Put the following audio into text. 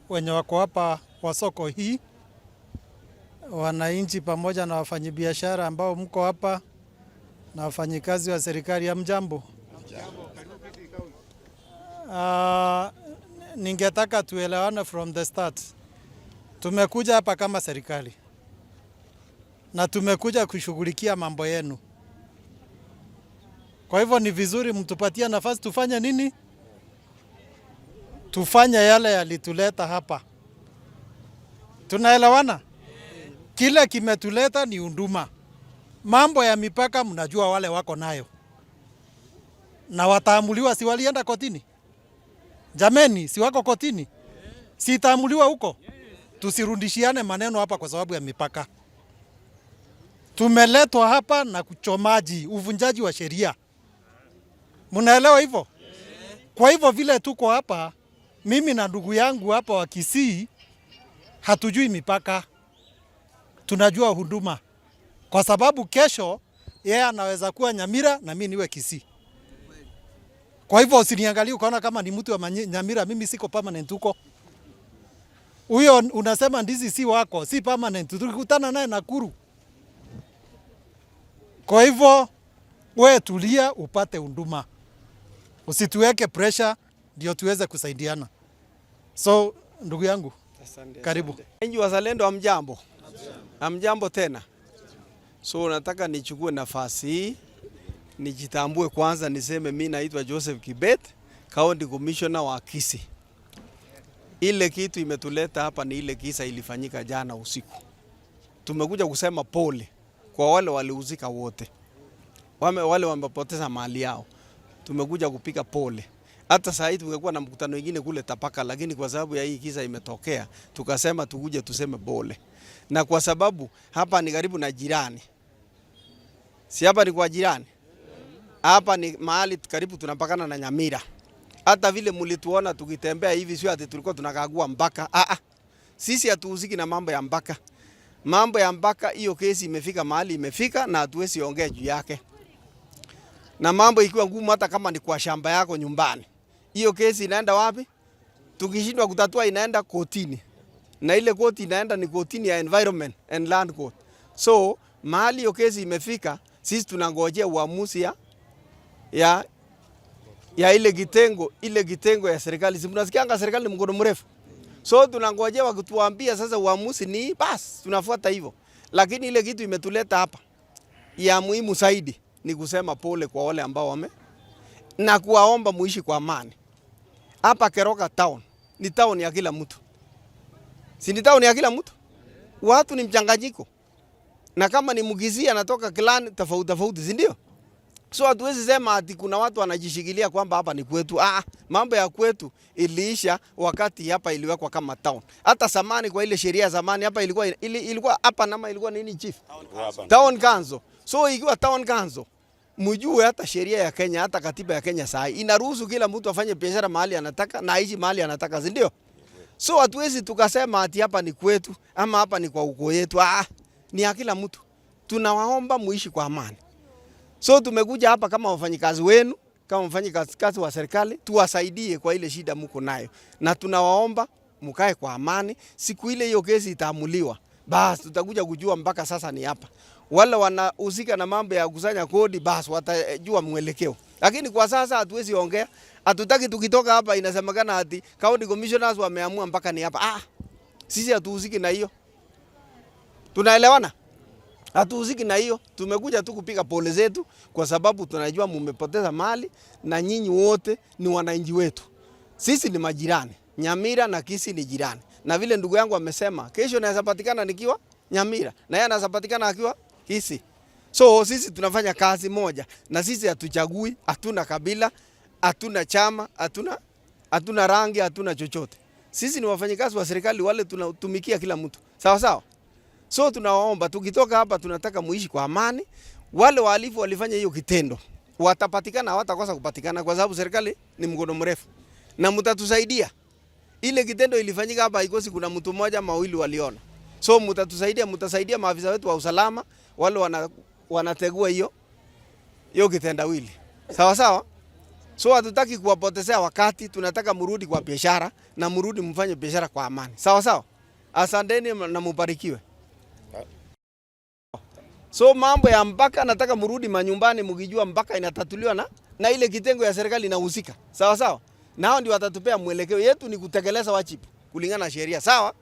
wenye wako hapa wa soko hii, wananchi pamoja na wafanyabiashara ambao mko hapa na wafanyikazi wa serikali, ya mjambo. Ningetaka tuelewane from the start. Tumekuja hapa kama serikali na tumekuja kushughulikia mambo yenu. Kwa hivyo ni vizuri mtupatie nafasi tufanye nini? Tufanye yale yalituleta hapa. Tunaelewana? Kile kimetuleta ni huduma. Mambo ya mipaka mnajua wale wako nayo. Na wataamuliwa, si walienda kotini? Jameni, si wako kotini? Si taamuliwa huko? Tusirudishiane maneno hapa kwa sababu ya mipaka. Tumeletwa hapa na kuchomaji, uvunjaji wa sheria. Mnaelewa hivyo? Kwa hivyo vile tuko hapa, mimi na ndugu yangu hapa wa Kisii, hatujui mipaka. Tunajua huduma. Kwa sababu kesho, yeye anaweza kuwa Nyamira na mimi niwe Kisii. Kwa hivyo usiniangalie ukaona kama ni mtu wa Nyamira, mimi siko permanent huko. Huyo unasema ndizi si wako, si permanent. Tulikutana naye Nakuru. Kwa hivyo wewe tulia upate huduma. Usituweke pressure ndio tuweze kusaidiana. So ndugu yangu, karibu. Wengi wazalendo hamjambo. Hamjambo tena. So nataka nichukue nafasi hii nijitambue kwanza, niseme mimi naitwa Joseph Kibet, County Commissioner wa Kisii. Ile kitu imetuleta hapa ni ile kisa ilifanyika jana usiku. Tumekuja kusema pole kwa wale waliuzika wote. Wale wamepoteza mali yao. Tumekuja kupika pole. Hata saa hii tungekuwa na mkutano mwingine kule Tapaka, lakini kwa sababu ya hii kisa imetokea, tukasema tukuje tuseme pole. Na kwa sababu hapa ni karibu na jirani. Si hapa ni kwa jirani. Hapa ni mahali karibu tunapakana na Nyamira. Hata vile mlituona tukitembea hivi sio ati tulikuwa tunakagua mpaka. Sisi hatuhusiki na mambo ya mpaka. Mambo ya mpaka hiyo kesi imefika mahali imefika na hatuwezi ongea juu yake. Na mambo ikiwa ngumu hata kama ni kwa shamba yako nyumbani, hiyo kesi inaenda wapi? Tukishindwa kutatua inaenda kotini. Na ile koti inaenda ni kotini ya Environment and Land Court. So mahali hiyo kesi imefika, sisi tunangojea uamuzi ya ile kitengo ya serikali. Mnasikianga serikali ni mkono mrefu. So tunangojea wakituambia sasa uamuzi ni basi tunafuata hivyo. Lakini ile kitu imetuleta hapa ya muhimu zaidi ni kusema pole kwa wale ambao na kuwaomba muishi kwa amani. Hapa Keroka town ni town ya kila mtu. Si ni town ya kila mtu? Watu ni mchanganyiko. Na kama ni Mugizia anatoka clan tofauti, si ndio? So hatuwezi sema ati kuna watu wanajishikilia kwamba hapa ni kwetu. Mambo ya kwetu iliisha wakati hapa iliwekwa kama town. Hata zamani kwa ile sheria zamani hapa ilikuwa hapa nama ilikuwa nini chief? Town council. So ikiwa town council, mjue hata sheria ya Kenya, hata katiba ya Kenya saa hii inaruhusu kila mtu afanye biashara mahali anataka na aishi mahali anataka, si ndio? So hatuwezi tukasema ati hapa ni kwetu ama hapa ni kwa ukoo yetu. Ni ya kila mtu. Tunawaomba muishi kwa amani. So tumekuja hapa kama wafanyikazi wenu, kama wafanyikazi wa serikali, tuwasaidie kwa ile shida mko nayo. Na tunawaomba mkae kwa amani. Siku ile hiyo kesi itaamuliwa, basi tutakuja kujua mpaka sasa ni hapa. Wale wanahusika na mambo ya kusanya kodi, basi watajua mwelekeo. Lakini kwa sasa hatuwezi ongea. Hatutaki tukitoka hapa inasemekana ati County Commissioners wameamua mpaka ni hapa. Sisi hatuhusiki na hiyo. Tunaelewana? Hatuhusiki na hiyo. Tumekuja tu kupiga pole zetu kwa sababu tunajua mmepoteza mali na nyinyi wote ni wananchi wetu. Sisi ni majirani. Nyamira na Kisii ni jirani. Na vile ndugu yangu amesema, kesho naweza patikana nikiwa Nyamira na yeye anaweza patikana akiwa Kisii. So sisi tunafanya kazi moja na sisi hatuchagui, hatuna kabila, hatuna chama, hatuna rangi, hatuna chochote. Sisi ni wafanyikazi wa serikali wale tunatumikia kila mtu. Sawa sawa? So tunawaomba tukitoka hapa tunataka muishi kwa amani. Wale wahalifu walifanya hiyo kitendo watapatikana, hawatakosa kupatikana kwa sababu serikali ni mkono mrefu. Na mtatusaidia. Ile kitendo ilifanyika hapa haikosi kuna mtu mmoja mawili waliona. So mtasaidia maafisa wetu wa usalama wale wanategua hiyo kitendawili. Sawa sawa? So hatutaki kuwapotezea wakati, tunataka murudi kwa biashara na murudi mfanye biashara kwa amani. Sawa sawa. Asanteni na mubarikiwe. So mambo ya mpaka nataka murudi manyumbani mkijua mpaka inatatuliwa na ile kitengo ya serikali inahusika. Sawa sawa. Nao ndio watatupea mwelekeo. Yetu ni kutekeleza wajibu kulingana na sheria. Sawa?